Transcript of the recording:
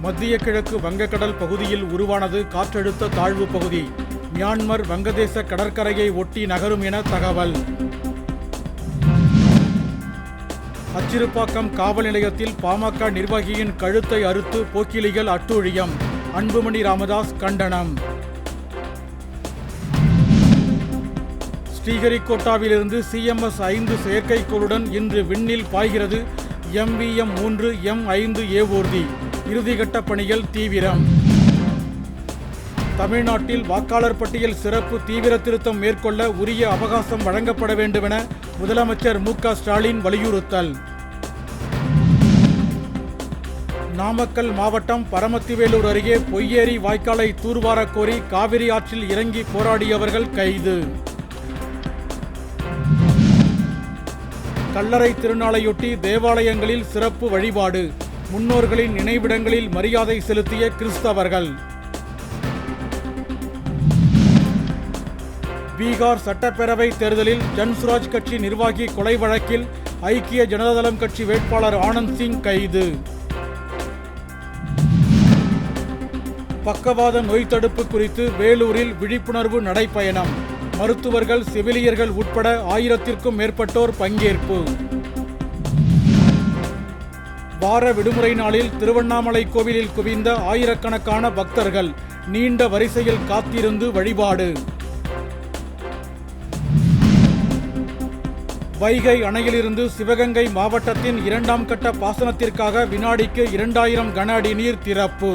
மத்திய கிழக்கு வங்கக்கடல் பகுதியில் உருவானது காற்றழுத்த தாழ்வு பகுதி. மியான்மர் வங்கதேச கடற்கரையை ஒட்டி நகரும் என தகவல். அச்சிறுபாக்கம் காவல் நிலையத்தில் பாமக நிர்வாகியின் கழுத்தை அறுத்து போக்கிலிகள் அட்டூழியம். அன்புமணி ராமதாஸ் கண்டனம். ஸ்ரீஹரிகோட்டாவிலிருந்து CMS-5 செயற்கைக்கோளுடன் இன்று விண்ணில் பாய்கிறது MVM-3 M5 ஏவூர்தி. இறுதிக்கட்ட பணிகள் தீவிரம். தமிழ்நாட்டில் வாக்காளர் பட்டியல் சிறப்பு தீவிர திருத்தம் மேற்கொள்ள உரிய அவகாசம் வழங்கப்பட வேண்டுமென முதலமைச்சர் மு.க. ஸ்டாலின் வலியுறுத்தல். நாமக்கல் மாவட்டம் பரமத்திவேலூர் அருகே பொய்யேரி வாய்க்காலை தூர்வாரக் கோரி காவிரி ஆற்றில் இறங்கி போராடியவர்கள் கைது. கல்லறை திருநாளையொட்டி தேவாலயங்களில் சிறப்பு வழிபாடு. முன்னோர்களின் நினைவிடங்களில் மரியாதை செலுத்திய கிறிஸ்தவர்கள். பீகார் சட்டப்பேரவை தேர்தலில் ஜன்சுராஜ் கட்சி நிர்வாகி கொலை வழக்கில் ஐக்கிய ஜனதாதளம் கட்சி வேட்பாளர் ஆனந்த் சிங் கைது. பக்கவாத நோய் தடுப்பு குறித்து வேலூரில் விழிப்புணர்வு நடைப்பயணம். மருத்துவர்கள், செவிலியர்கள் உட்பட 1000க்கும் மேற்பட்டோர் பங்கேற்பு. வார விடுமுறை நாளில் திருவண்ணாமலை கோவிலில் குவிந்த ஆயிரக்கணக்கான பக்தர்கள். நீண்ட வரிசையில் காத்திருந்து வழிபாடு. வைகை அணையிலிருந்து சிவகங்கை மாவட்டத்தின் 2ஆம் கட்ட பாசனத்திற்காக வினாடிக்கு 2000 கன அடி நீர் திறப்பு.